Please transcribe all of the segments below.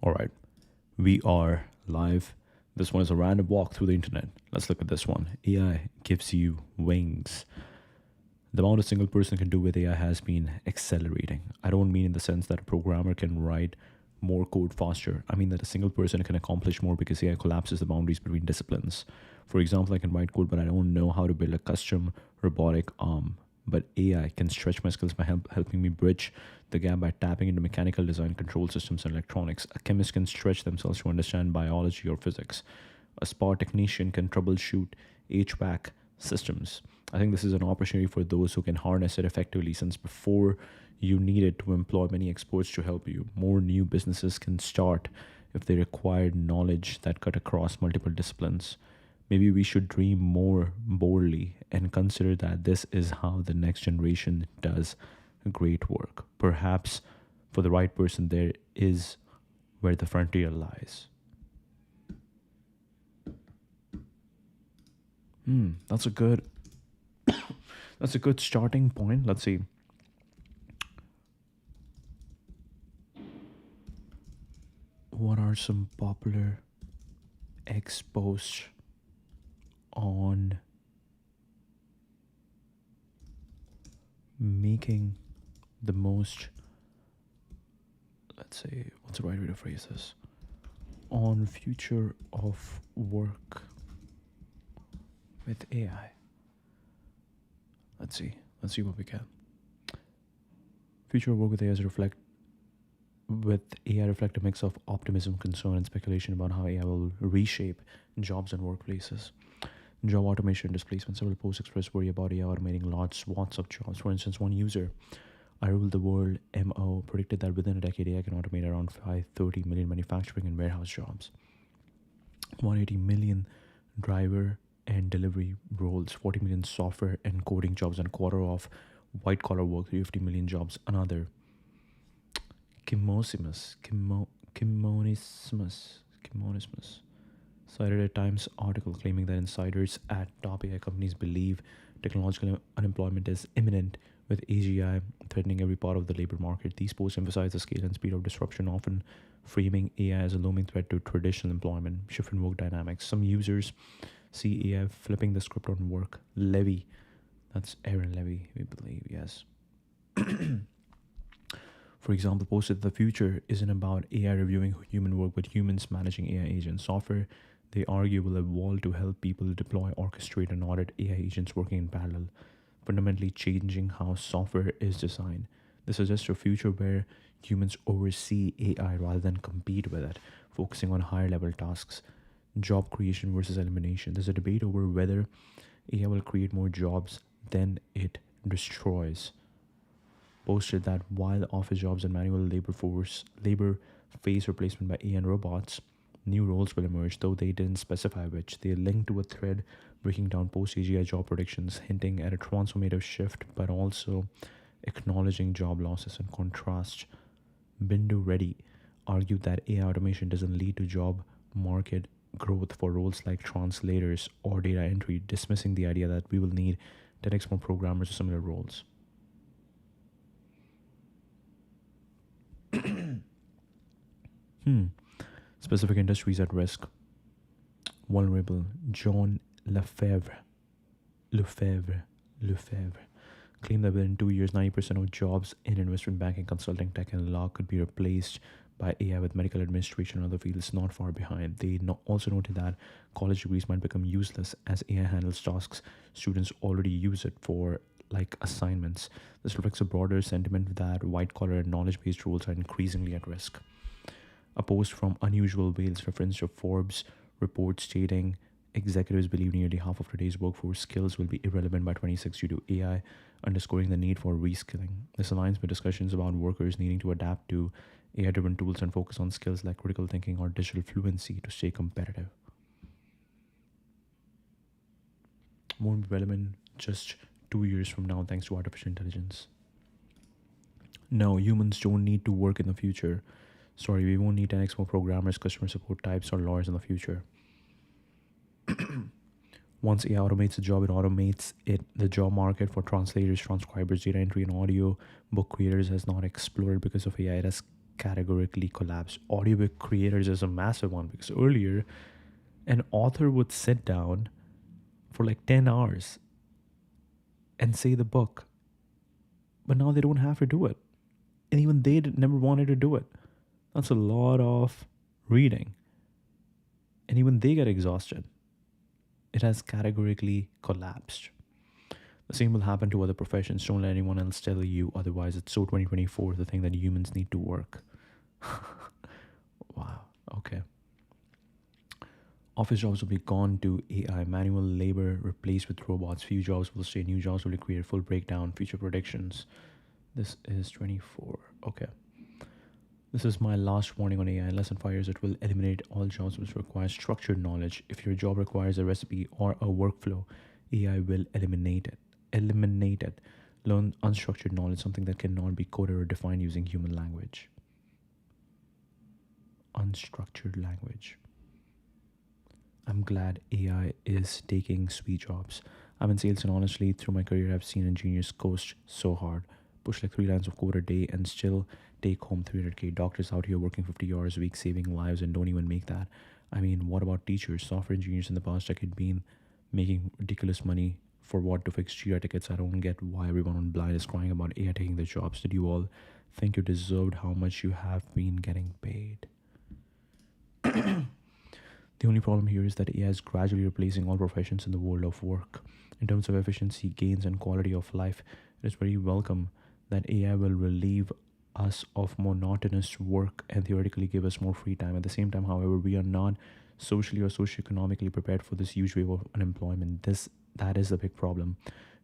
All right, we are live. This one is a random walk through the internet. Let's look at this one. AI gives you wings. The amount a single person can do with AI has been accelerating. I don't mean in the sense that a programmer can write more code faster. I mean that a single person can accomplish more because AI collapses the boundaries between disciplines. For example, I can write code, but I don't know how to build a custom robotic arm. But AI can stretch my skills by helping me bridge the gap by tapping into mechanical design, control systems, and electronics. A chemist can stretch themselves to understand biology or physics. A spa technician can troubleshoot HVAC systems. I think this is an opportunity for those who can harness it effectively, since before you needed to employ many experts to help you. More new businesses can start if they require knowledge that cut across multiple disciplines. Maybe we should dream more boldly and consider that this is how the next generation does great work. Perhaps for the right person, there is where the frontier lies. That's a good that's a good starting point. Let's see. What are some popular X posts on making the most, let's say, what's the right way to phrase this? On future of work with AI. Let's see what we can. Future of work with AI is reflect with AI reflect a mix of optimism, concern, and speculation about how AI will reshape jobs and workplaces. Job automation displacement. Several posts express worry about AI automating large swaths of jobs. For instance, one user, I Rule the World MO, predicted that within a decade AI can automate around 530 million manufacturing and warehouse jobs, 180 million driver and delivery roles, 40 million software and coding jobs, and a quarter of white collar work, 350 million jobs. Another, Kimonismus cited a Times article claiming that insiders at top AI companies believe technological unemployment is imminent, with AGI threatening every part of the labor market. These posts emphasize the scale and speed of disruption, often framing AI as a looming threat to traditional employment, shift in work dynamics. Some users see AI flipping the script on work. Levy, that's Aaron Levy, we believe, yes. For example, posted the future isn't about AI reviewing human work, but humans managing AI agents. Software, they argue, will evolve to help people deploy, orchestrate, and audit AI agents working in parallel, fundamentally changing how software is designed. This suggests a future where humans oversee AI rather than compete with it, focusing on higher level tasks. Job creation versus elimination. There's a debate over whether AI will create more jobs than it destroys. Posted that while office jobs and manual labor face replacement by AI and robots, new roles will emerge, though they didn't specify which. They linked to a thread breaking down post AGI job predictions, hinting at a transformative shift, but also acknowledging job losses. In contrast, Bindu Reddy argued that AI automation doesn't lead to job market growth for roles like translators or data entry, dismissing the idea that we will need 10x more programmers for similar roles. Specific industries at risk. Vulnerable. John Lefebvre claimed that within 2 years, 90% of jobs in investment banking, consulting, tech, and law could be replaced by AI, with medical administration and other fields not far behind. They also noted that college degrees might become useless as AI handles tasks students already use it for, like assignments. This reflects a broader sentiment that white collar and knowledge based roles are increasingly at risk. A post from Unusual Wales referenced a Forbes report stating executives believe nearly half of today's workforce skills will be irrelevant by 26 due to AI, underscoring the need for reskilling. This aligns with discussions about workers needing to adapt to AI driven tools and focus on skills like critical thinking or digital fluency to stay competitive. Won't be relevant just 2 years from now thanks to artificial intelligence. No, humans don't need to work in the future. Sorry, we won't need 10x more programmers, customer support types, or lawyers in the future. Once AI automates the job, it automates it. The job market for translators, transcribers, data entry, and audio book creators has not exploded because of AI. It has categorically collapsed. Audiobook creators is a massive one because earlier an author would sit down for like 10 hours and say the book, but now they don't have to do it. And even they never wanted to do it. That's a lot of reading. And even they get exhausted. It has categorically collapsed. The same will happen to other professions. Don't let anyone else tell you otherwise. It's so 2024, the thing that humans need to work. Wow. Okay. Office jobs will be gone to AI. Manual labor replaced with robots. Few jobs will stay. New jobs will be created. Full breakdown. Future predictions. This is 24. Okay. This is my last warning on AI. In less than 5 years, it will eliminate all jobs which require structured knowledge. If your job requires a recipe or a workflow, AI will eliminate it. Eliminate it. Learn unstructured knowledge, something that cannot be coded or defined using human language. Unstructured language. I'm glad AI is taking sweet jobs. I'm in sales, and honestly, through my career, I've seen engineers coast so hard, push like 3 lines of code a day, and still take home 300K. Doctors out here working 50 hours a week, saving lives, and don't even make that. I mean, what about teachers? Software engineers in the past decade been making ridiculous money for what, to fix GR tickets? I don't get why everyone on Blind is crying about AI taking their jobs. Did you all think you deserved how much you have been getting paid? The only problem here is that AI is gradually replacing all professions in the world of work. In terms of efficiency, gains, and quality of life, it is very welcome that AI will relieve us of monotonous work and theoretically give us more free time. At the same time, however, we are not socially or socioeconomically prepared for this huge wave of unemployment. That is a big problem.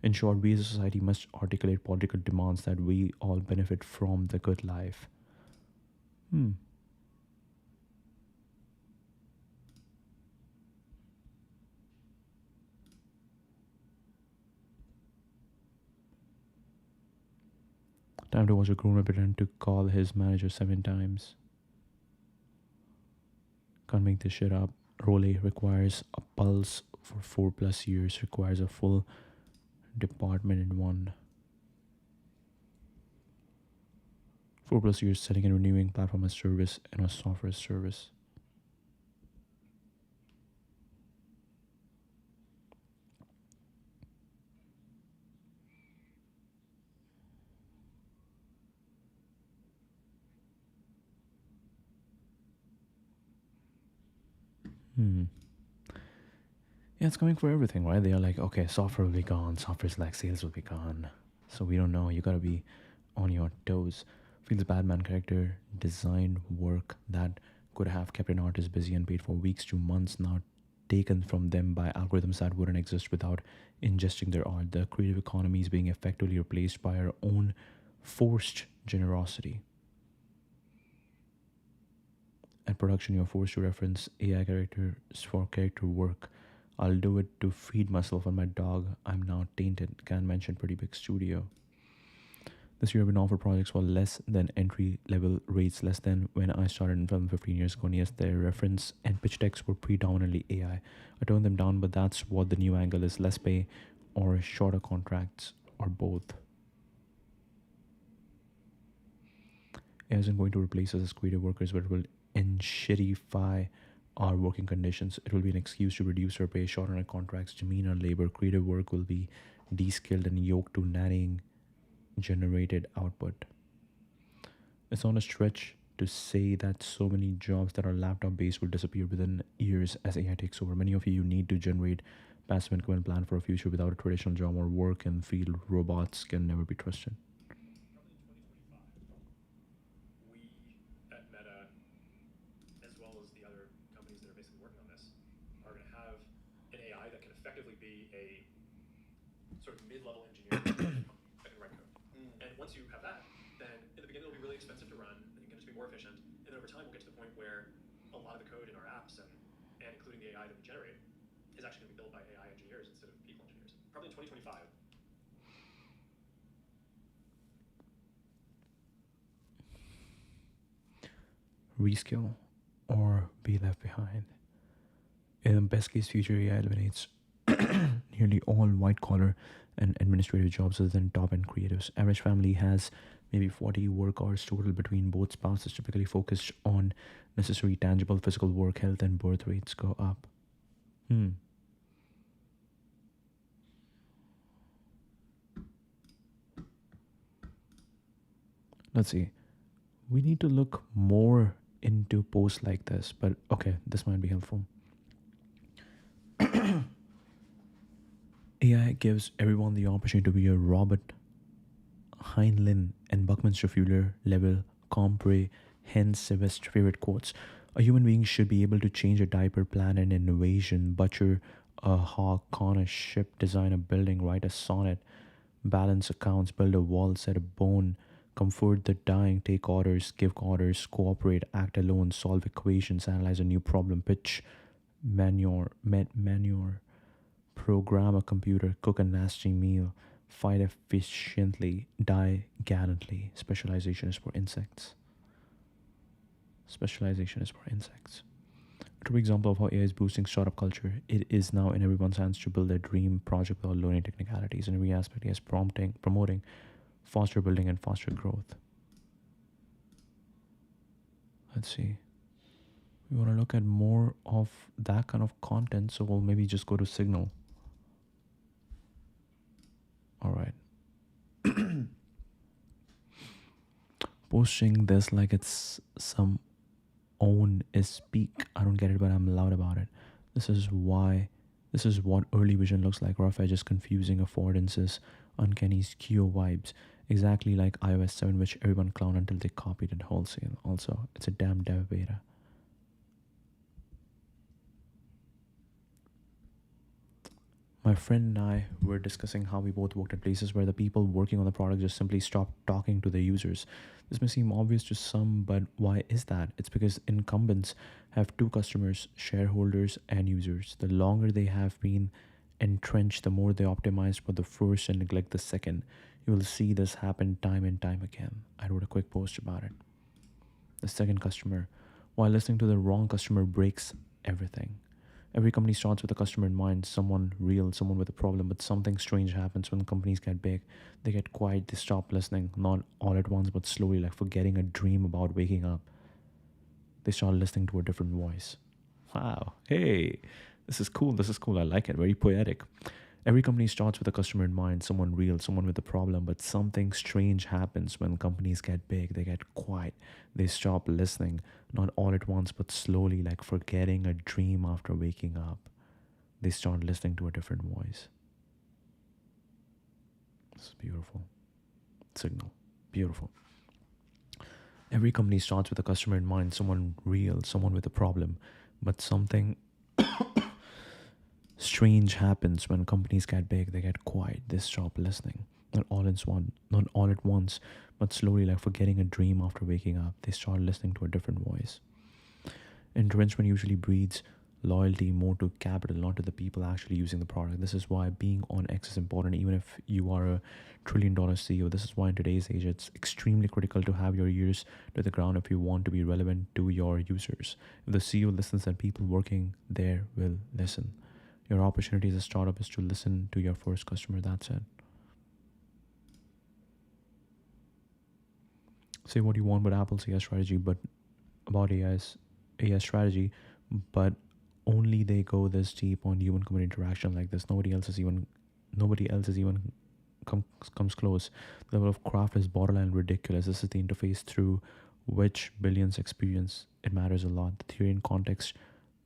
In short, we as a society must articulate political demands that we all benefit from the good life. Hmm. Time to watch a grown-up pretend to call his manager 7 times. Can't make this shit up. Role requires a pulse for 4 plus years, requires a full department in one. 4 plus years setting and renewing platform as service and a software as service. Hmm. Yeah, it's coming for everything, right? They are like, okay, software will be gone, software's like sales will be gone. So we don't know. You gotta be on your toes. Feels Batman character design work that could have kept an artist busy and paid for weeks to months, now taken from them by algorithms that wouldn't exist without ingesting their art. The creative economy is being effectively replaced by our own forced generosity. At production, you're forced to reference AI characters for character work. I'll do it to feed myself and my dog. I'm now tainted. Can mention pretty big studio. This year, I've been offered projects for less than entry level rates, less than when I started in film 15 years ago. And yes, their reference and pitch decks were predominantly AI. I turned them down, but that's what the new angle is: less pay or shorter contracts or both. AI isn't going to replace us as creative workers, but it will enshittify our working conditions. It will be an excuse to reduce our pay, shorten our contracts, demean our labor. Creative work will be de-skilled and yoked to nannying generated output. It's not a stretch to say that so many jobs that are laptop based will disappear within years as AI takes over. Many of you need to generate passive income and plan for a future without a traditional job or work and field. Robots can never be trusted. Reskill or be left behind. In the best case future, AI eliminates Nearly all white collar and administrative jobs other than top end creatives. Average family has maybe 40 work hours total between both spouses, typically focused on necessary tangible physical work, health, and birth rates go up. Hmm. Let's see. We need to look more into posts like this, but okay, this might be helpful. AI gives everyone the opportunity to be a Robert Heinlein and Buckminster Fuller level comprehensivist favorite quotes. A human being should be able to change a diaper, plan an invasion, butcher a hawk, con a ship, design a building, write a sonnet, balance accounts, build a wall, set a bone, comfort the dying, take orders, cooperate, act alone, solve equations, analyze a new problem, pitch manure, program a computer, cook a nasty meal, fight efficiently, die gallantly. Specialization is for insects. Specialization is for insects. A true example of how AI is boosting startup culture. It is now in everyone's hands to build their dream project without learning technicalities. In every aspect, it is promoting faster building and faster growth. Let's see. We want to look at more of that kind of content, so we'll maybe just go to Signal. All right. Posting this like it's some own is speak. I don't get it, but I'm loud about it. This is why. This is what early vision looks like. Rough edges, confusing affordances, uncanny skew vibes. Exactly like iOS 7, which everyone clowned until they copied it wholesale. Also, it's a damn dev beta. My friend and I were discussing how we both worked at places where the people working on the product just simply stopped talking to the users. This may seem obvious to some, but why is that? It's because incumbents have two customers, shareholders, and users. The longer they have been entrenched, the more they optimize for the first and neglect the second. You will see this happen time and time again. I wrote a quick post about it. The second customer, while listening to the wrong customer, breaks everything. Every company starts with a customer in mind, someone real, someone with a problem, but something strange happens when companies get big. They get quiet, they stop listening, not all at once, but slowly, like forgetting a dream about waking up. They start listening to a different voice. Wow, hey, this is cool, I like it, very poetic. Every company starts with a customer in mind, someone real, someone with a problem, but something strange happens when companies get big. They get quiet. They stop listening, not all at once, but slowly, like forgetting a dream after waking up. They start listening to a different voice. This is beautiful. Signal. Beautiful. Every company starts with a customer in mind, someone real, someone with a problem, but something strange happens when companies get big. They get quiet. They stop listening. Not all at once, but slowly, like forgetting a dream after waking up. They start listening to a different voice. Entrenchment usually breeds loyalty more to capital, not to the people actually using the product. This is why being on X is important, even if you are a $1 trillion CEO. This is why in today's age, it's extremely critical to have your ears to the ground if you want to be relevant to your users. If the CEO listens, then people working there will listen. Your opportunity as a startup is to listen to your first customer. That's it. Say what you want about Apple's AI strategy, but about AI strategy, but only they go this deep on human community interaction like this. Nobody else is even comes close. The level of craft is borderline ridiculous. This is the interface through which billions experience. It matters a lot. The theory and context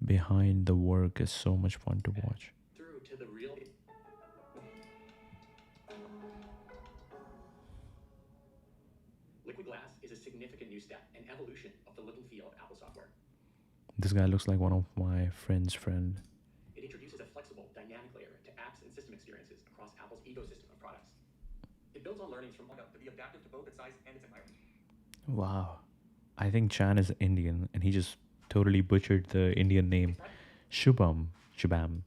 behind the work is so much fun to watch. This guy looks like one of my friend's friend. Wow. I think Chan is Indian and he just totally butchered the Indian name. Shubham. Shubham.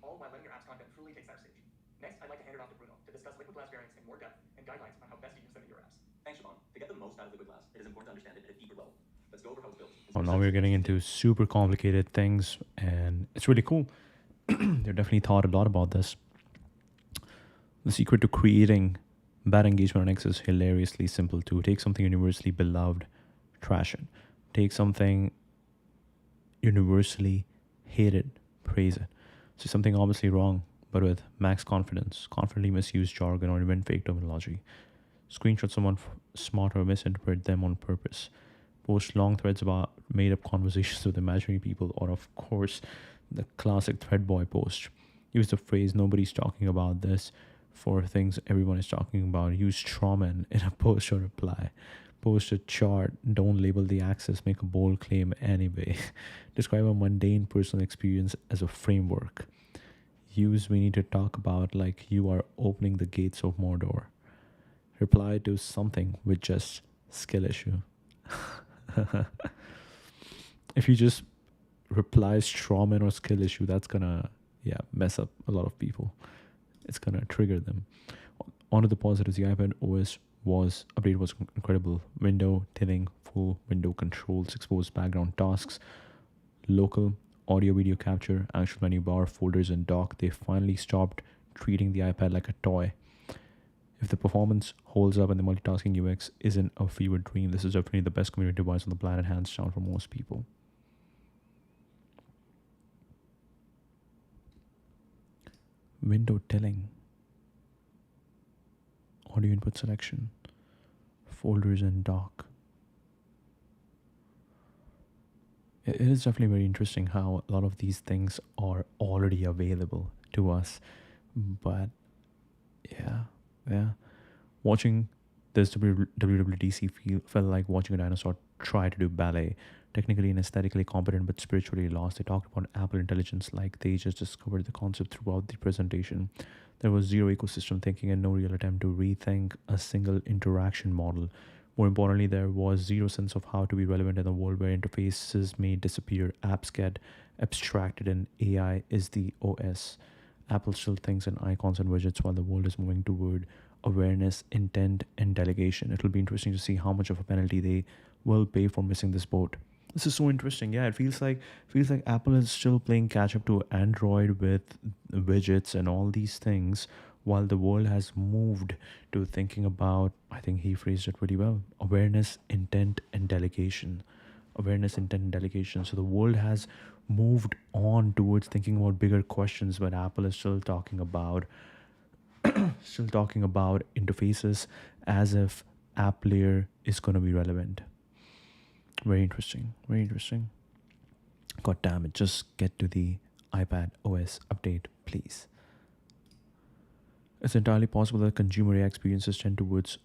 all while letting your app's content truly take center stage. Next, I'd like to hand it off to Bruno to discuss liquid glass variants in more depth and guidelines on how best to use them in your apps. Thanks, Siobhan. To get the most out of liquid glass, it is important to understand it at a deeper level. Let's go over how it's built. Oh, now we're getting into super complicated things, and it's really cool. They definitely thought a lot about this. The secret to creating bad engagement on X is hilariously simple too. Take something universally beloved, trash it. Take something universally hated, praise it. So something obviously wrong, but with max confidence, confidently misuse jargon or invent fake terminology. Screenshot someone smart or misinterpret them on purpose. Post long threads about made up conversations with imaginary people, or of course, the classic thread boy post. Use the phrase nobody's talking about this for things everyone is talking about. Use strawman in a post or reply. Post a chart, don't label the axis, make a bold claim anyway. Describe a mundane personal experience as a framework. Use we need to talk about like you are opening the gates of Mordor. Reply to something with just skill issue. If you just reply strawman or skill issue, that's gonna mess up a lot of people. It's gonna trigger them. On to the positives, the iPad OS update was incredible. Window thinning, full window controls, exposed background tasks, local audio video capture, actual menu bar, folders and dock. They finally stopped treating the iPad like a toy. If the performance holds up and the multitasking UX isn't a fever dream, this is definitely the best community device on the planet, hands down, for most people. Window tilling, audio input selection, folders and dock. It is definitely very interesting how a lot of these things are already available to us. But yeah. Watching this WWDC felt like watching a dinosaur try to do ballet. Technically and aesthetically competent, but spiritually lost. They talked about Apple Intelligence like they just discovered the concept throughout the presentation. There was zero ecosystem thinking and no real attempt to rethink a single interaction model. More importantly, there was zero sense of how to be relevant in a world where interfaces may disappear, apps get abstracted, and AI is the OS. Apple still thinks in icons and widgets while the world is moving toward awareness, intent, and delegation. It'll be interesting to see how much of a penalty they will pay for missing this boat. This is so interesting. Yeah, it feels like Apple is still playing catch up to Android with widgets and all these things, while the world has moved to thinking about, I think he phrased it pretty well, awareness, intent, and delegation. Awareness, intent, and delegation. So the world has moved on towards thinking about bigger questions, but Apple is still talking about interfaces as if app layer is going to be relevant. Very interesting. Very interesting. God damn it. Just get to the iPad OS update, please. It's entirely possible that consumer AI experiences tend towards,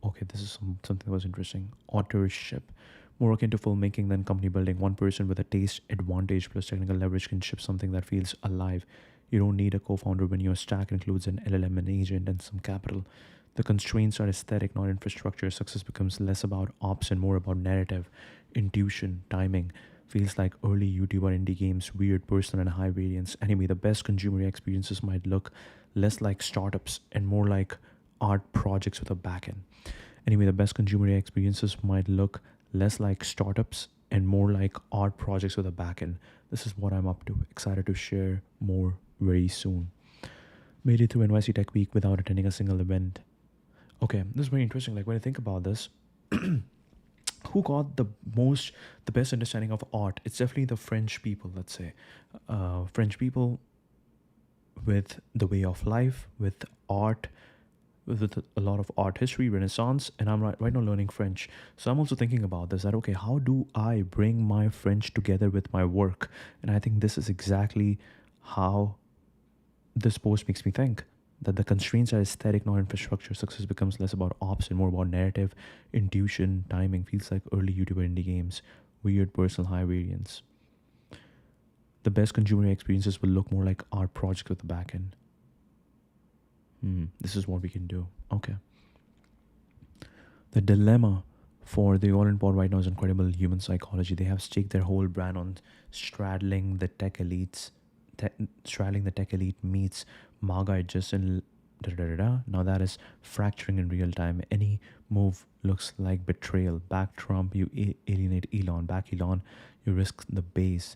okay, this is something that was interesting, authorship. More akin to filmmaking than company building. One person with a taste advantage plus technical leverage can ship something that feels alive. You don't need a co-founder when your stack includes an LLM, an agent, and some capital. The constraints are aesthetic, not infrastructure. Success becomes less about ops and more about narrative, intuition, timing. Feels like early YouTube or indie games, weird, personal, and high variance. Anyway, the best consumer experiences might look less like startups and more like art projects with a backend. Anyway, the best consumer experiences might look less like startups and more like art projects with a backend. This is what I'm up to. Excited to share more very soon. Made it through NYC Tech Week without attending a single event. Okay, this is very interesting. Like when I think about this, who got the best understanding of art? It's definitely the French people, let's say. French people with the way of life, with art, with a lot of art history, Renaissance, and I'm right now learning French. So I'm also thinking about this, that, okay, how do I bring my French together with my work? And I think this is exactly how this post makes me think. That the constraints are aesthetic, not infrastructure. Success becomes less about ops and more about narrative, intuition, timing. Feels like early YouTube or indie games. Weird, personal, high variance. The best consumer experiences will look more like art projects with the backend. This is what we can do. Okay. The dilemma for the all in pod right now is incredible human psychology. They have staked their whole brand on straddling the tech elites, straddling the tech elite meets MAGA adjacent. Da, da, da, da. Now that is fracturing in real time. Any move looks like betrayal. Back Trump, you alienate Elon. Back Elon, you risk the base.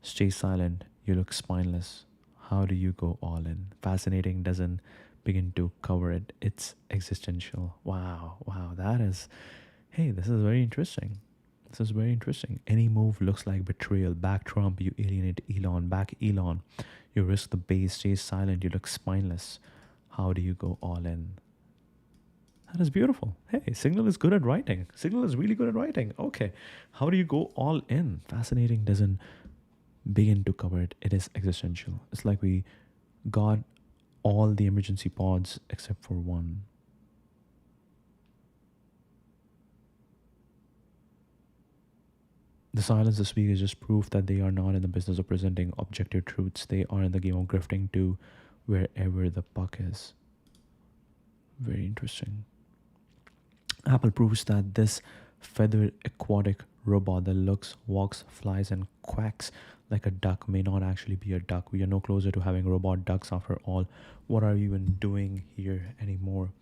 Stay silent, you look spineless. How do you go all in? Fascinating doesn't begin to cover it. It's existential. Wow, wow, that is. Hey, this is very interesting. This is very interesting. Any move looks like betrayal. Back Trump, you alienate Elon. Back Elon, you risk the base. Stay silent, you look spineless. How do you go all in? That is beautiful. Hey, Signal is good at writing. Signal is really good at writing. Okay. How do you go all in? Fascinating doesn't begin to cover it. It is existential. It's like we got all the emergency pods except for one. The silence this week is just proof that they are not in the business of presenting objective truths. They are in the game of grifting to wherever the puck is. Very interesting. Apple proves that this feathered aquatic robot that looks, walks, flies, and quacks like a duck may not actually be a duck. We are no closer to having robot ducks after all. What are we even doing here anymore?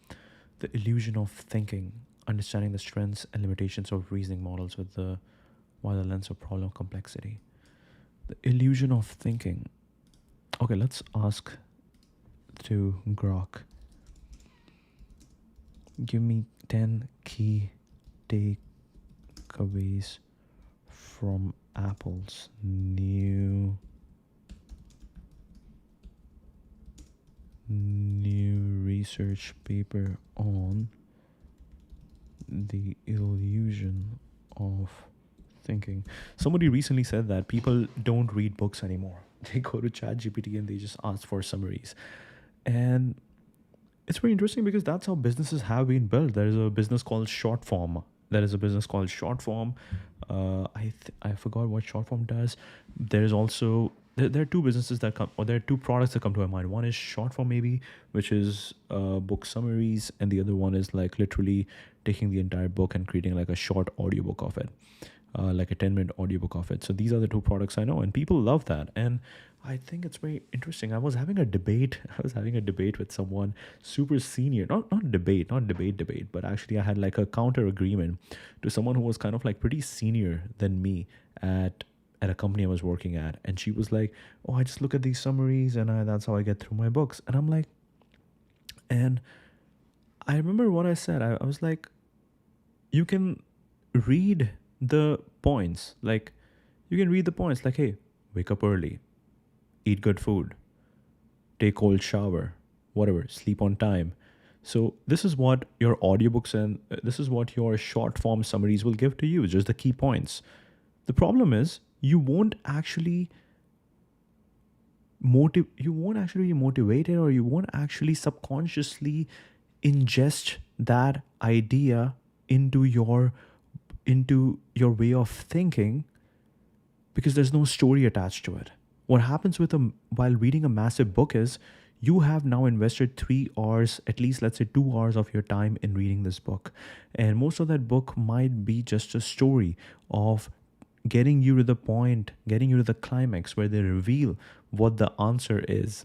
The illusion of thinking, understanding the strengths and limitations of reasoning models with the while the lens of problem complexity. The illusion of thinking. Okay, let's ask to Grok. Give me 10 key takeaways from Apple's new research paper on the illusion of thinking. Somebody recently said that people don't read books anymore. They go to ChatGPT and they just ask for summaries. And it's very interesting because that's how businesses have been built. There is a business called short form. I forgot what short form does. There's also there are two businesses that come, or there are two products that come to my mind. One is short form, maybe, which is book summaries, and the other one is like literally taking the entire book and creating like a short audiobook of it, like a 10-minute audiobook of it. So these are the two products I know, and people love that. And I think it's very interesting. I was having a debate with someone super senior, not debate, but actually I had like a counter agreement to someone who was kind of like pretty senior than me at a company I was working at. And she was like, oh, I just look at these summaries and that's how I get through my books. And I'm like, and I remember what I said. I was like, you can read the points. Like, hey, wake up early, eat good food, take cold shower, whatever, sleep on time. So this is what your audiobooks and this is what your short form summaries will give to you, just the key points. The problem is you won't actually be motivated, or you won't actually subconsciously ingest that idea into your way of thinking, because there's no story attached to it. What happens while reading a massive book is you have now invested 3 hours, at least let's say 2 hours of your time in reading this book. And most of that book might be just a story of getting you to the point, getting you to the climax where they reveal what the answer is.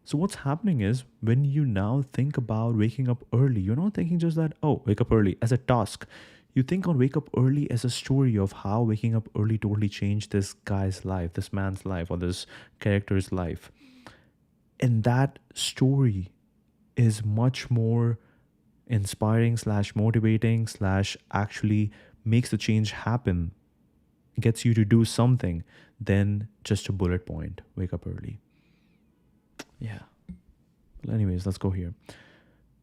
So what's happening is when you now think about waking up early, you're not thinking just that, oh, wake up early as a task. You think on wake up early as a story of how waking up early totally changed this guy's life, this man's life, or this character's life. And that story is much more inspiring / motivating / actually makes the change happen, gets you to do something than just a bullet point, wake up early. Yeah. Well, anyways, let's go here.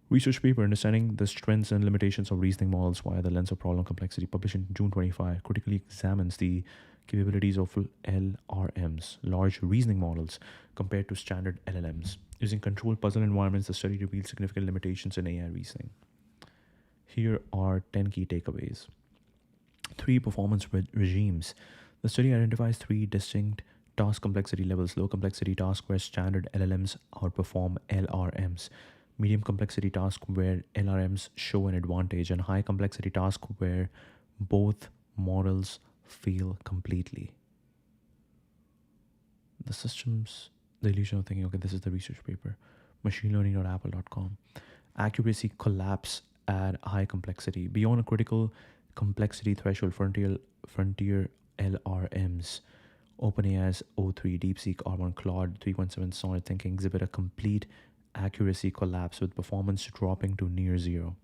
Research paper, Understanding the Strengths and Limitations of Reasoning Models via the Lens of Problem Complexity, published in June 25, critically examines the capabilities of LRMs, large reasoning models, compared to standard LLMs. Using controlled puzzle environments, the study revealed significant limitations in AI reasoning. Here are 10 key takeaways. 3 performance regimes. The study identifies 3 distinct task complexity levels: low complexity task where standard LLMs outperform LRMs, medium complexity task where LRMs show an advantage, and high complexity task where both models fail completely. The systems, the illusion of thinking, okay, this is the research paper. Machine learning.apple.com. Accuracy collapse at high complexity. Beyond a critical complexity threshold, frontier LRMs, OpenAI's O3, DeepSeek R1, Claude 3.7 Sonnet Thinking exhibit a complete accuracy collapse with performance dropping to near zero.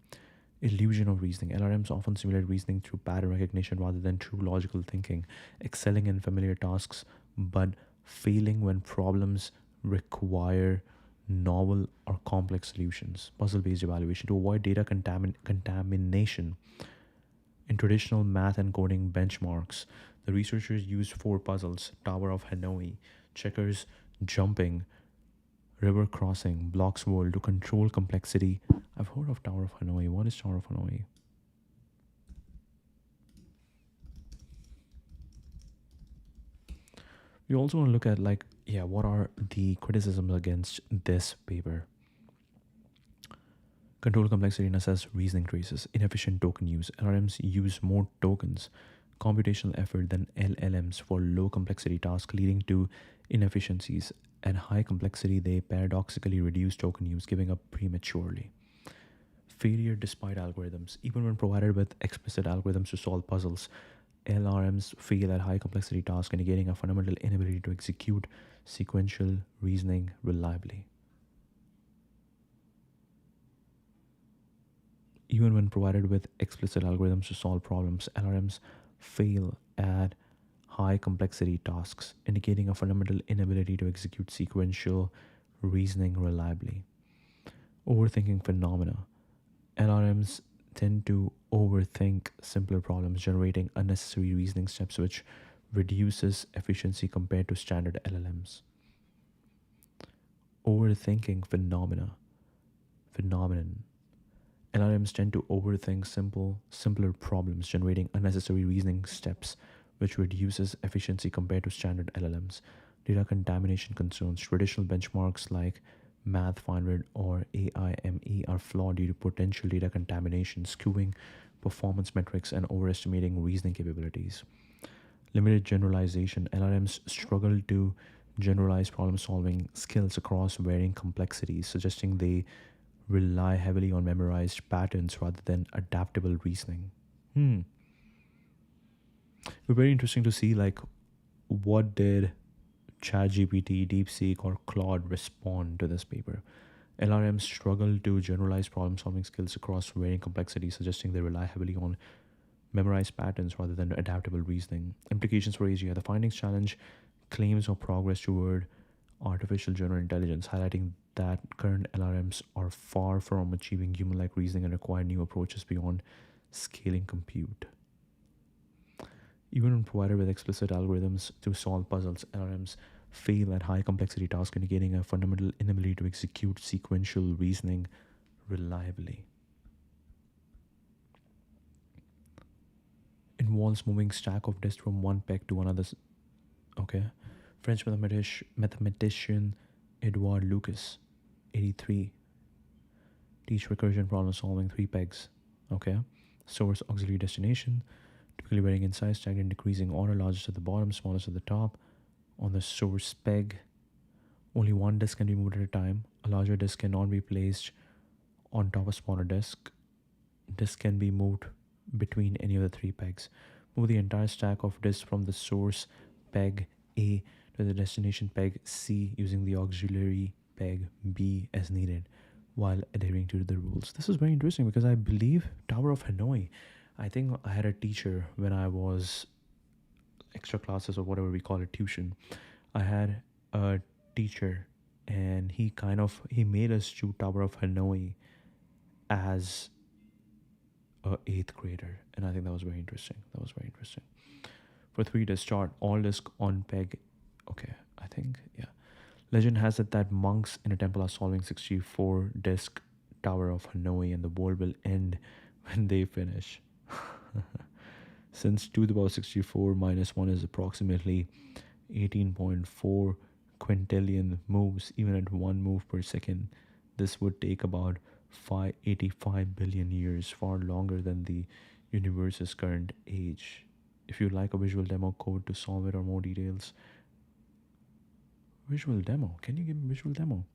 Illusion of reasoning. LRMs often simulate reasoning through pattern recognition rather than true logical thinking, excelling in familiar tasks but failing when problems require novel or complex solutions. Puzzle based evaluation. To avoid data contamination in traditional math and coding benchmarks, the researchers used four puzzles: Tower of Hanoi, checkers, jumping, river crossing, blocks world to control complexity. I've heard of Tower of Hanoi. What is Tower of Hanoi? We also want to look at, like, yeah, what are the criticisms against this paper? Control complexity and assess reasoning traces. Inefficient token use. LRMs use more tokens, computational effort than LLMs for low complexity tasks, leading to inefficiencies. At high complexity, they paradoxically reduce token use, giving up prematurely. Failure despite algorithms. Even when provided with explicit algorithms to solve puzzles, LRMs fail at high complexity tasks, indicating a fundamental inability to execute sequential reasoning reliably. Even when provided with explicit algorithms to solve problems, LRMs fail at high complexity tasks, indicating a fundamental inability to execute sequential reasoning reliably. Overthinking phenomena. LRMs tend to overthink simpler problems, generating unnecessary reasoning steps, which reduces efficiency compared to standard LLMs. Overthinking phenomenon. LRMs tend to overthink simpler problems, generating unnecessary reasoning steps, which reduces efficiency compared to standard LLMs. Data contamination concerns. Traditional benchmarks like Math 500 or AIME are flawed due to potential data contamination, skewing performance metrics and overestimating reasoning capabilities. Limited generalization. LRMs struggle to generalize problem solving skills across varying complexities, suggesting they rely heavily on memorized patterns rather than adaptable reasoning. It's very interesting to see, like, what did ChatGPT, DeepSeek, or Claude respond to this paper. LRMs struggle to generalize problem solving skills across varying complexities, suggesting they rely heavily on memorized patterns rather than adaptable reasoning. Implications for AGI. The findings challenge claims of progress toward artificial general intelligence, highlighting that current LRMs are far from achieving human like reasoning and require new approaches beyond scaling compute. Even when provided with explicit algorithms to solve puzzles, LRMs fail at high complexity tasks, indicating a fundamental inability to execute sequential reasoning reliably. Involves moving stack of disks from one peg to another. Okay. French mathematician Edouard Lucas, 83. Teach recursion problem solving, 3 pegs. Okay. Source, auxiliary, destination. Typically varying in size, stacked in decreasing order, largest at the bottom, smallest at the top. On the source peg, only one disk can be moved at a time. A larger disk cannot be placed on top of a smaller disk. Disk can be moved between any of the 3 pegs. Move the entire stack of disks from the source peg A to the destination peg C using the auxiliary peg B as needed while adhering to the rules. This is very interesting because I believe Tower of Hanoi, I think I had a teacher when I was extra classes or whatever we call it, tuition. I had a teacher and he made us do Tower of Hanoi as a 8th grader, and I think that was very interesting. For 3 to start, all disk on peg. Okay, I think, yeah. Legend has it that monks in a temple are solving 64 disk Tower of Hanoi, and the world will end when they finish. Since 2 to the power 64 minus 1 is approximately 18.4 quintillion moves, even at 1 move per second, this would take about 585 billion years, far longer than the universe's current age. If you'd like a visual demo code to solve it or more details, Visual demo. Can you give me visual demo?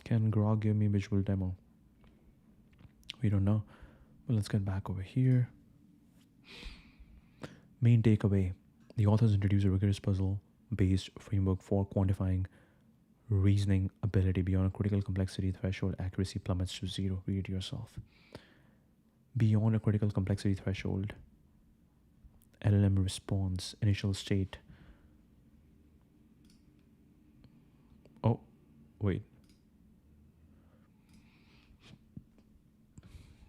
Can Grok give me visual demo? We don't know. Well, let's get back over here. Main takeaway. The authors introduce a rigorous puzzle-based framework for quantifying reasoning ability beyond a critical complexity threshold. Accuracy plummets to zero. Read it yourself. Beyond a critical complexity threshold, LLM response, initial state. Oh, wait.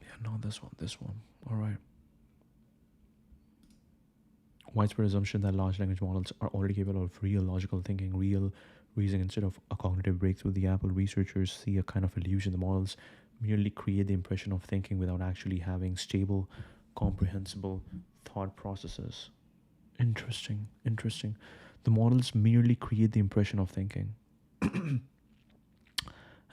Yeah, not this one, this one. All right. Widespread assumption that large language models are already capable of real logical thinking, real reasoning instead of a cognitive breakthrough. The Apple researchers see a kind of illusion. The models merely create the impression of thinking without actually having stable, comprehensible thought processes. Interesting, interesting. The models merely create the impression of thinking.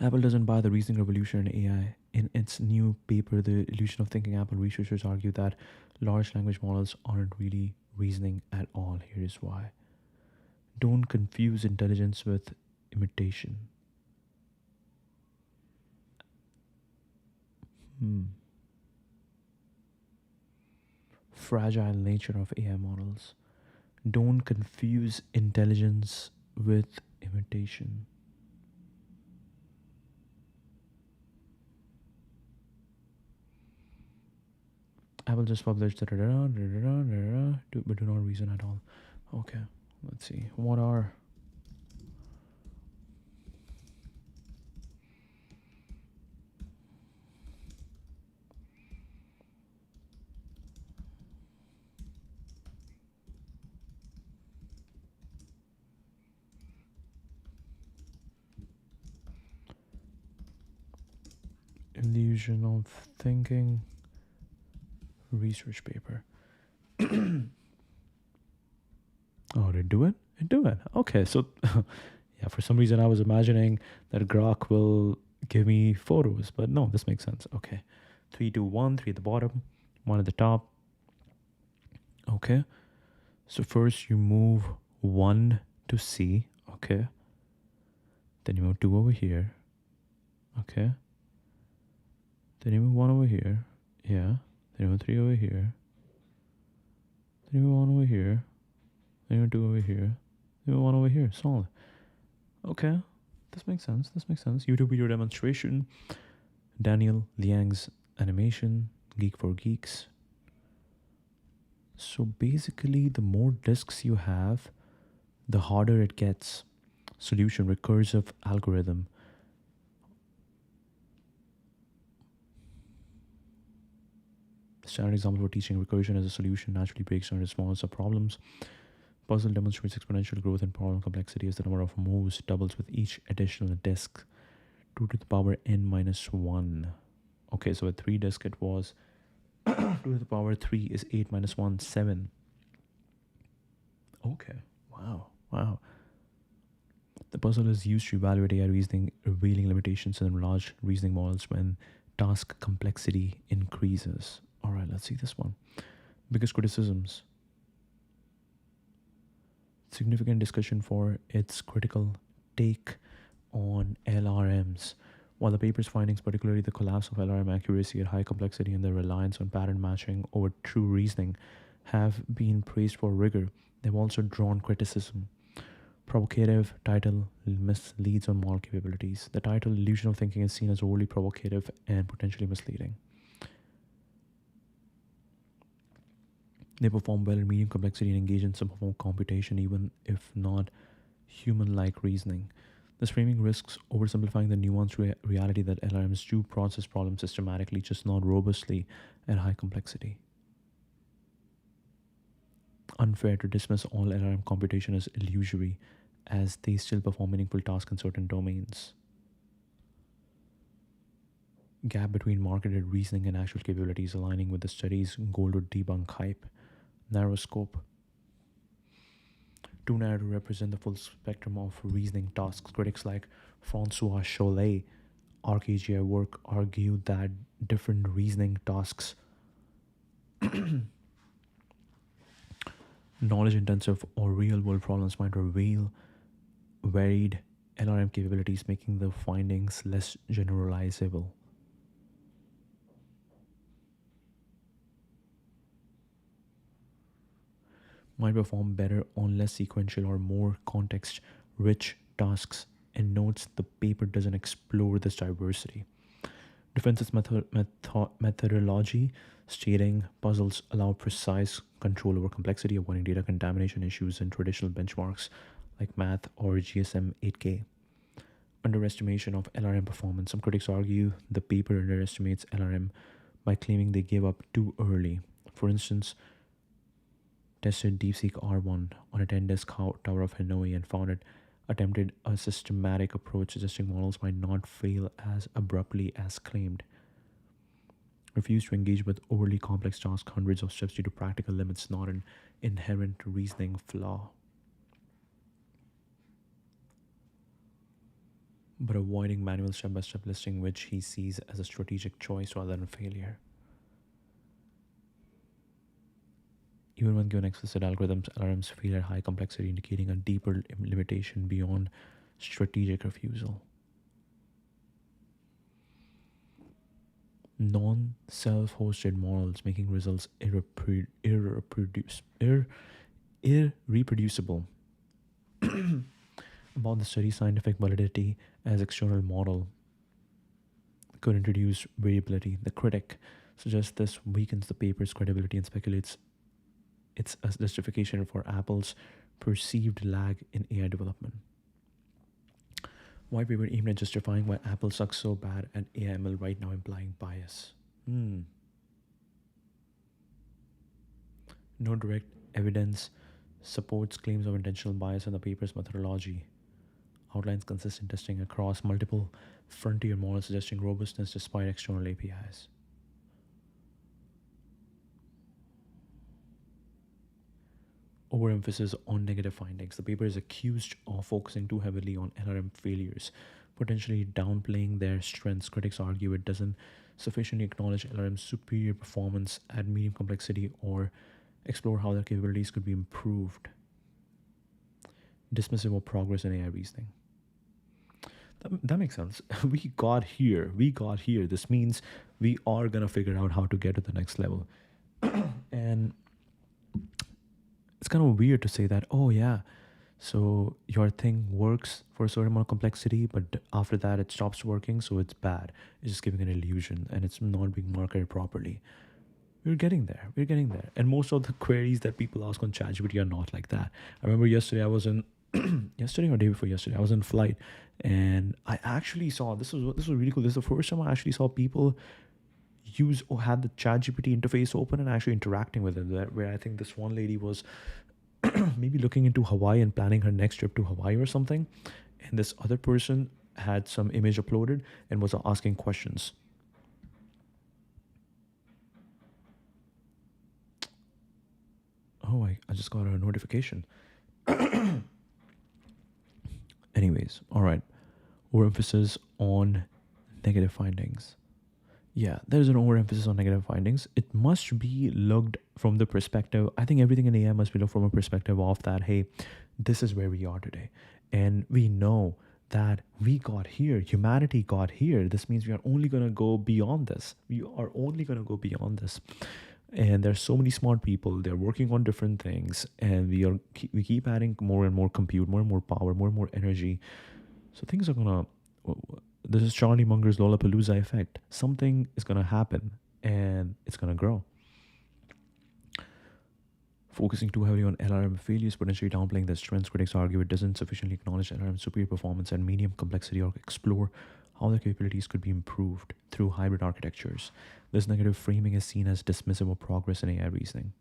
Apple doesn't buy the reasoning revolution in AI. In its new paper, The Illusion of Thinking, Apple researchers argue that large language models aren't really reasoning at all. Here is why. Don't confuse intelligence with imitation. Fragile nature of AI models. Don't confuse intelligence with imitation. Apple just published but do not reason at all. Okay, let's see. What are illusion of thinking research paper? Oh, did it do it? It do it. Okay, so yeah, for some reason I was imagining that Grok will give me photos, but no, this makes sense. Okay, 3, 2, 1, 3 at the bottom, 1 at the top. Okay, so first you move 1 to C. Okay, then you move 2 over here. Okay, then you move 1 over here. Yeah, then you move 3 over here. Then you move 1 over here. Then you move 2 over here. Then you move 1 over here. Solid. Okay, this makes sense. This makes sense. YouTube video demonstration. Daniel Liang's animation. Geek for Geeks. So basically, the more disks you have, the harder it gets. Solution, recursive algorithm. Standard example for teaching recursion as a solution naturally breaks down into smaller subproblems. Puzzle demonstrates exponential growth in problem complexity as the number of moves doubles with each additional disk. 2 to the power n minus 1. Okay, so with 3 disk it was 2 to the power 3 is 8 minus 1, 7. Okay, wow, wow. The puzzle is used to evaluate AI reasoning, revealing limitations in large reasoning models when task complexity increases. All right, let's see this one. Biggest criticisms. Significant discussion for its critical take on LRMs. While the paper's findings, particularly the collapse of LRM accuracy at high complexity and the reliance on pattern matching over true reasoning, have been praised for rigor, they've also drawn criticism. Provocative title misleads on model capabilities. The title Illusion of Thinking is seen as overly provocative and potentially misleading. They perform well in medium complexity and engage in some form of computation, even if not human-like reasoning. This framing risks oversimplifying the nuanced reality that LLMs do process problems systematically, just not robustly at high complexity. Unfair to dismiss all LLM computation as illusory, as they still perform meaningful tasks in certain domains. Gap between marketed reasoning and actual capabilities aligning with the study's goal to debunk hype. Narrow scope. Too narrow to represent the full spectrum of reasoning tasks. Critics like Francois Chollet, ArcAGI work argue that different reasoning tasks Knowledge intensive or real world problems might reveal varied LRM capabilities, making the findings less generalizable. Might perform better on less sequential or more context rich tasks, and notes the paper doesn't explore this diversity. Defends its methodology, stating puzzles allow precise control over complexity, avoiding data contamination issues in traditional benchmarks like math or GSM 8K. Underestimation of LRM performance. Some critics argue the paper underestimates LRM by claiming they gave up too early. For instance, tested DeepSeek R1 on a 10 disk tower of Hanoi and found it attempted a systematic approach, suggesting models might not fail as abruptly as claimed. Refused to engage with overly complex tasks hundreds of steps due to practical limits, not an inherent reasoning flaw. But avoiding manual step by step listing, which he sees as a strategic choice rather than a failure. Even when given explicit algorithms, LRMs fail at high complexity, indicating a deeper limitation beyond strategic refusal. Non-self-hosted models making results irreproducible. About the study's scientific validity as external model could introduce variability. The critic suggests this weakens the paper's credibility and speculates it's a justification for Apple's perceived lag in AI development. White paper aimed at justifying why Apple sucks so bad at AML right now, implying bias. No direct evidence supports claims of intentional bias in the paper's methodology. Outlines consistent testing across multiple frontier models, suggesting robustness despite external APIs. Overemphasis on negative findings. The paper is accused of focusing too heavily on LRM failures, potentially downplaying their strengths. Critics argue it doesn't sufficiently acknowledge LRM's superior performance at medium complexity or explore how their capabilities could be improved. Dismissive of progress in AI reasoning. That makes sense. We got here. This means we are going to figure out how to get to the next level. And it's kind of weird to say that, oh yeah, so your thing works for a certain amount of complexity, but after that it stops working, so it's bad. It's just giving an illusion and it's not being marketed properly. We're getting there. And most of the queries that people ask on ChatGPT are not like that. I remember yesterday I was in yesterday or day before yesterday, I was in flight and I actually saw this was really cool. This is the first time I actually saw people use or had the ChatGPT interface open and actually interacting with it. Where I think this one lady was maybe looking into Hawaii and planning her next trip to Hawaii or something, and this other person had some image uploaded and was asking questions. Oh, I just got a notification. Anyways, all right. Overemphasis on negative findings. Yeah, there's an overemphasis on negative findings. It must be looked from the perspective, I think everything in AI must be looked from a perspective of that, hey, this is where we are today. And we know that we got here, humanity got here. This means we are only going to go beyond this. And there's so many smart people, they're working on different things, and we keep adding more and more compute, more and more power, more and more energy. So things are gonna, this is Charlie Munger's Lollapalooza effect. Something is gonna happen and it's gonna grow. Focusing too heavily on LRM failures, potentially downplaying their strengths, critics argue it doesn't sufficiently acknowledge LRM's superior performance and medium complexity or explore how their capabilities could be improved through hybrid architectures. This negative framing is seen as dismissive of progress in AI reasoning.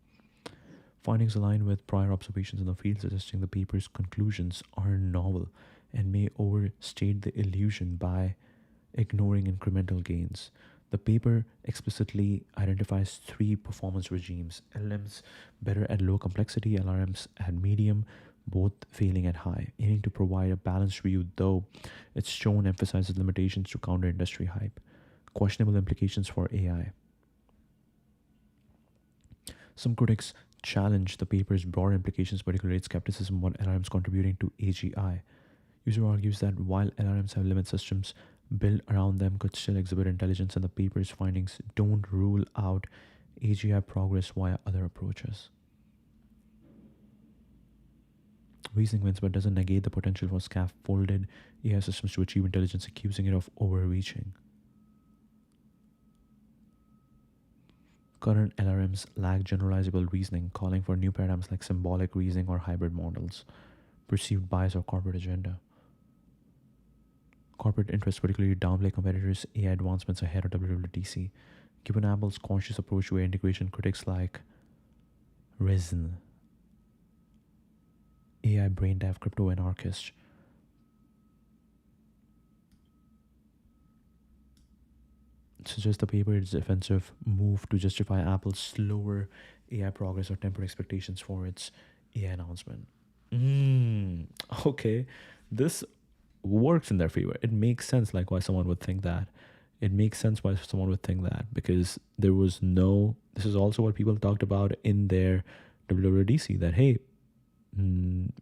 Findings align with prior observations in the field, suggesting the paper's conclusions are novel and may overstate the illusion by ignoring incremental gains. The paper explicitly identifies 3 performance regimes: LLMs better at low complexity, LRMs at medium, both failing at high, aiming to provide a balanced view, though its shown emphasizes limitations to counter industry hype. Questionable implications for AI. Some critics challenge the paper's broad implications, particularly its skepticism on LRMs contributing to AGI. User argues that while LRMs have limit, systems built around them could still exhibit intelligence, and the paper's findings don't rule out AGI progress via other approaches. Reasoning wins but doesn't negate the potential for scaffolded AI systems to achieve intelligence, accusing it of overreaching. Current LRMs lack generalizable reasoning, calling for new paradigms like symbolic reasoning or hybrid models, perceived bias, or corporate agenda. Corporate interests particularly downplay competitors' AI advancements ahead of WWDC. Given Apple's cautious approach to AI integration, critics like Risen, AI brain dev crypto anarchist, suggest the paper's defensive move to justify Apple's slower AI progress or temper expectations for its AI announcement. Okay, this works in their favor. It makes sense, like why someone would think that. It makes sense why someone would think that because there was no. This is also what people talked about in their WWDC that hey,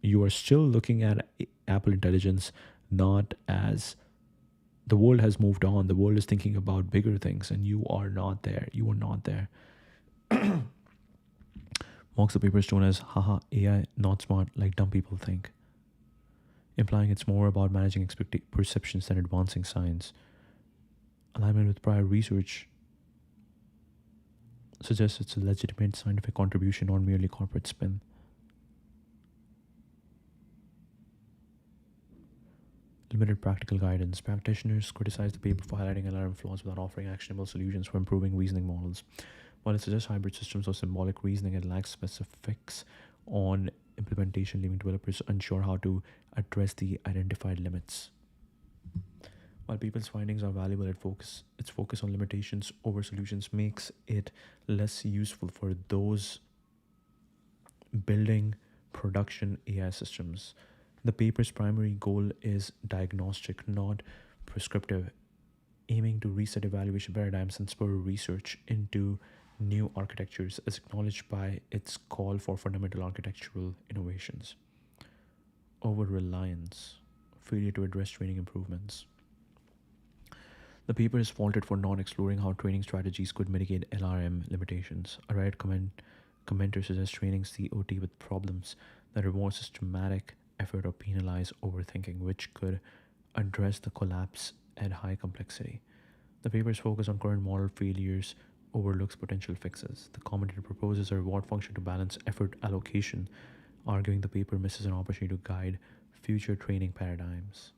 you are still looking at Apple Intelligence not as the world has moved on. The world is thinking about bigger things, and you are not there. You are not there. Mocks the paper's tone as haha, AI not smart like dumb people think, implying it's more about managing perceptions than advancing science. Alignment with prior research suggests it's a legitimate scientific contribution, not merely corporate spin. Limited practical guidance. Practitioners criticize the paper for highlighting LRM flaws without offering actionable solutions for improving reasoning models. While it suggests hybrid systems or symbolic reasoning, it lacks specifics on implementation, leaving developers unsure how to address the identified limits. While people's findings are valuable, its focus on limitations over solutions makes it less useful for those building production AI systems. The paper's primary goal is diagnostic, not prescriptive, aiming to reset evaluation paradigms and spur research into new architectures, as acknowledged by its call for fundamental architectural innovations. Over reliance, failure to address training improvements. The paper is faulted for not exploring how training strategies could mitigate LRM limitations. A Reddit commenter suggests training COT with problems that reward systematic effort or penalize overthinking, which could address the collapse at high complexity. The paper's focus on current model failures overlooks potential fixes. The commentator proposes a reward function to balance effort allocation, arguing the paper misses an opportunity to guide future training paradigms.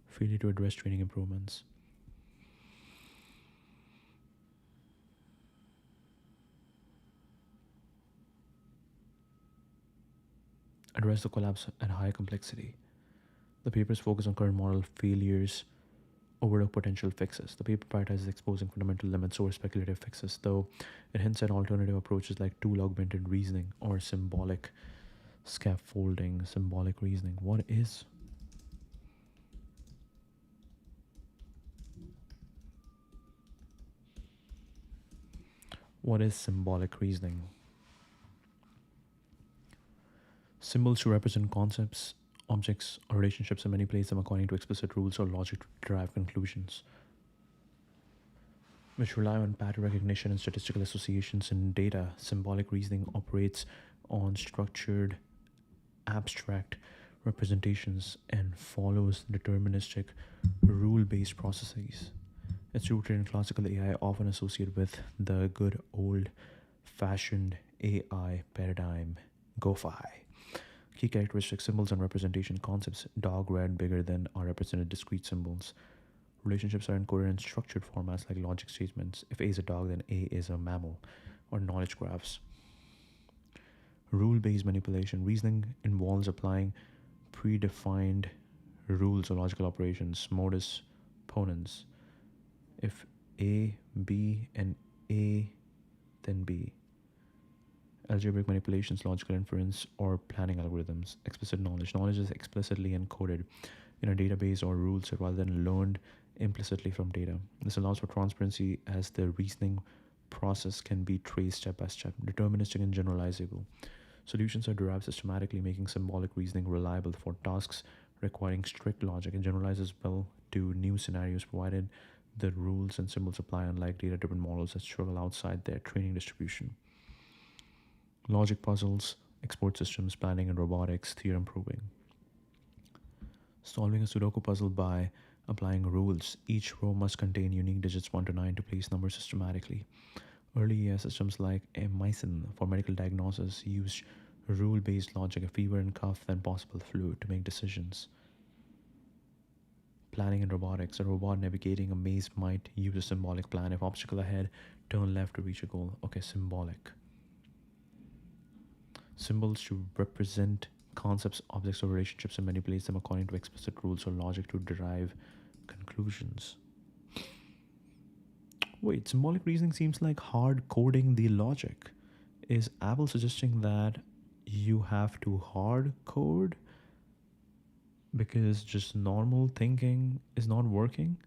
Failure to address training improvements. Address the collapse at high complexity. The paper's focus on current model failures overlook potential fixes. The paper prioritizes exposing fundamental limits over speculative fixes, though it hints at alternative approaches like tool augmented reasoning or symbolic scaffolding. Symbolic reasoning. What is? What is symbolic reasoning? Symbols to represent concepts, objects, or relationships, and manipulate them according to explicit rules or logic to derive conclusions, which rely on pattern recognition and statistical associations in data. Symbolic reasoning operates on structured, abstract representations and follows deterministic, rule-based processes. It's rooted in classical AI, often associated with the good old-fashioned AI paradigm, GoFi. Key characteristics: symbols and representation concepts. Dog, red, bigger than are represented discrete symbols. Relationships are encoded in structured formats like logic statements. If A is a dog, then A is a mammal, or knowledge graphs. Rule-based manipulation. Reasoning involves applying predefined rules or logical operations. Modus ponens. If A, B, and A, then B. Algebraic manipulations, logical inference, or planning algorithms. Explicit knowledge. Knowledge is explicitly encoded in a database or rule set rather than learned implicitly from data. This allows for transparency as the reasoning process can be traced step by step, deterministic and generalizable. Solutions are derived systematically, making symbolic reasoning reliable for tasks requiring strict logic and generalizes well to new scenarios provided the rules and symbols apply, unlike data driven models that struggle outside their training distribution. Logic puzzles, export systems, planning and robotics, theorem proving. Solving a Sudoku puzzle by applying rules. Each row must contain unique digits 1 to 9 to place numbers systematically. Early AI systems like Mycin for medical diagnosis used rule based logic, a fever and cough, then possible flu, to make decisions. Planning and robotics. A robot navigating a maze might use a symbolic plan. If obstacle ahead, turn left to reach a goal. Okay, symbolic. Symbols to represent concepts, objects, or relationships and manipulate them according to explicit rules or logic to derive conclusions. Wait, symbolic reasoning seems like hard coding the logic. Is Apple suggesting that you have to hard code because just normal thinking is not working?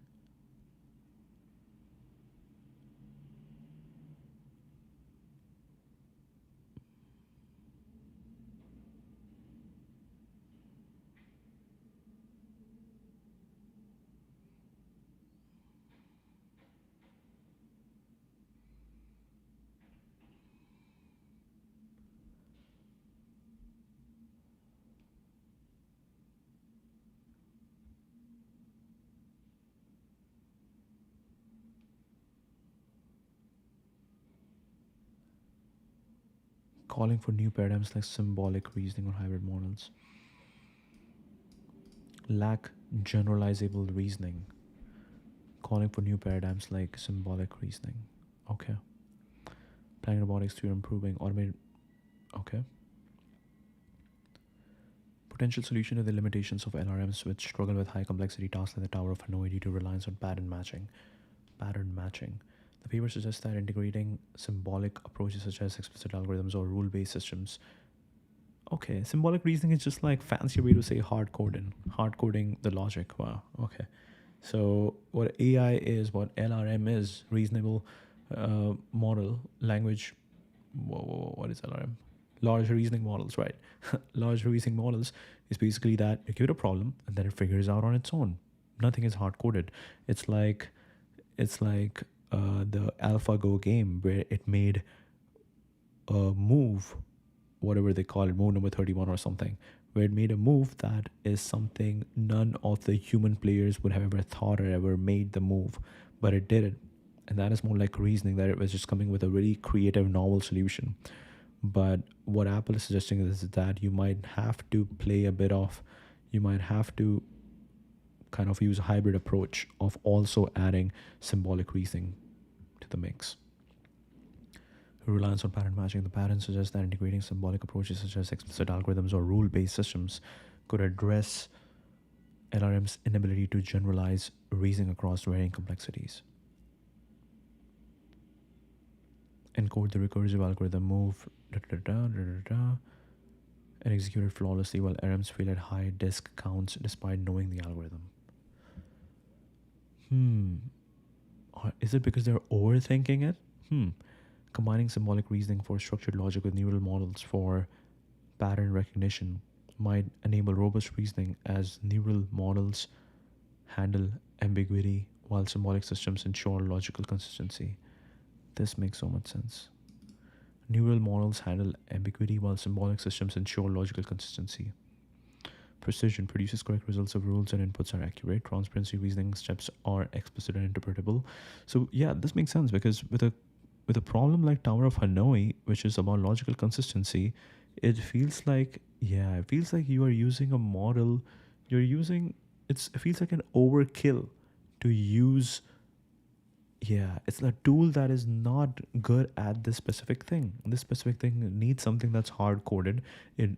Calling for new paradigms like symbolic reasoning or hybrid models. Lack generalizable reasoning. Calling for new paradigms like symbolic reasoning. Okay. Planning robotics to improving automated. Okay. Potential solution to the limitations of LRMs which struggle with high complexity tasks like the Tower of Hanoi due to reliance on pattern matching. Pattern matching. The paper suggests that integrating symbolic approaches such as explicit algorithms or rule based systems. Okay, symbolic reasoning is just like fancy way to say hard coding the logic. Wow. Okay, so what AI is, what LRM is, reasonable model language. What is LRM? Large reasoning models, right? Large reasoning models is basically that you give it a problem and then it figures out on its own. Nothing is hard coded. It's like the AlphaGo game where it made a move, whatever they call it, move number 31 or something, where it made a move that is something none of the human players would have ever thought or ever made the move, but it did it. And that is more like reasoning, that it was just coming with a really creative, novel solution. But what Apple is suggesting is that you might have to kind of use a hybrid approach of also adding symbolic reasoning to the mix. Reliance on pattern matching. The pattern suggests that integrating symbolic approaches such as explicit algorithms or rule-based systems could address LRM's inability to generalize reasoning across varying complexities. Encode the recursive algorithm, move and execute it flawlessly while LRMs fail at high disk counts despite knowing the algorithm. Is it because they're overthinking it? Combining symbolic reasoning for structured logic with neural models for pattern recognition might enable robust reasoning as neural models handle ambiguity while symbolic systems ensure logical consistency. This makes so much sense. Neural models handle ambiguity while symbolic systems ensure logical consistency. Precision produces correct results if rules and inputs are accurate. Transparency reasoning steps are explicit and interpretable. So yeah, this makes sense because with a problem like Tower of Hanoi, which is about logical consistency, it feels like you are using a model. It feels like an overkill to use. Yeah, it's a tool that is not good at this specific thing. This specific thing needs something that's hard coded.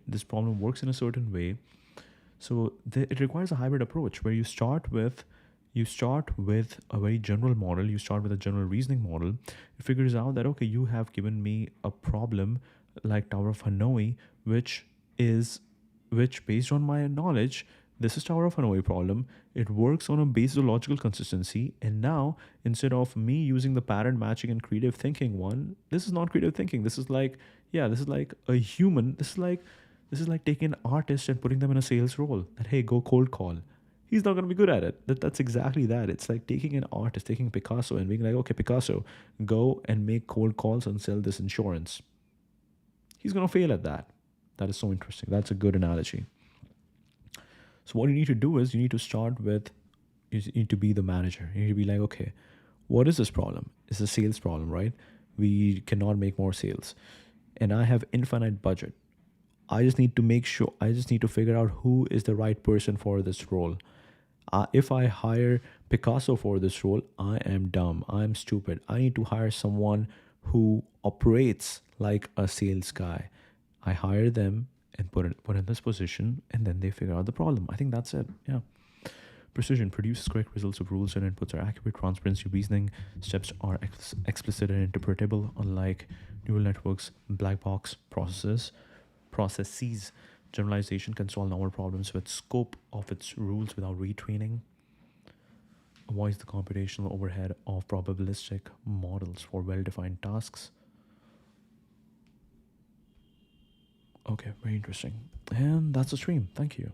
This problem works in a certain way. So it requires a hybrid approach where you start with a very general model. You start with a general reasoning model. It figures out that, okay, you have given me a problem like Tower of Hanoi, which based on my knowledge This is Tower of Hanoi problem. It works on a basis of logical consistency. And now, instead of me using the pattern matching and creative thinking one, this is not creative thinking. This is like, yeah, this is like a human. This is like taking an artist and putting them in a sales role. That hey, go cold call. He's not gonna be good at it. That's exactly that. It's like taking an artist, taking Picasso, and being like, okay, Picasso, go and make cold calls and sell this insurance. He's gonna fail at that. That is so interesting. That's a good analogy. So what you need to do is you need to start with you need to be the manager. You need to be like, okay, what is this problem? It's a sales problem, right? We cannot make more sales. And I have infinite budget. I just need to figure out who is the right person for this role. If I hire Picasso for this role, I am dumb. I'm stupid. I need to hire someone who operates like a sales guy. I hire them and put in this position, and then they figure out the problem. I think that's it. Yeah. Precision produces correct results of rules and inputs are accurate. Transparency reasoning steps are explicit and interpretable, unlike neural networks, black box processes. Generalization can solve normal problems with scope of its rules without retraining. Avoids the computational overhead of probabilistic models for well-defined tasks. Okay, very interesting. And that's the stream. Thank you.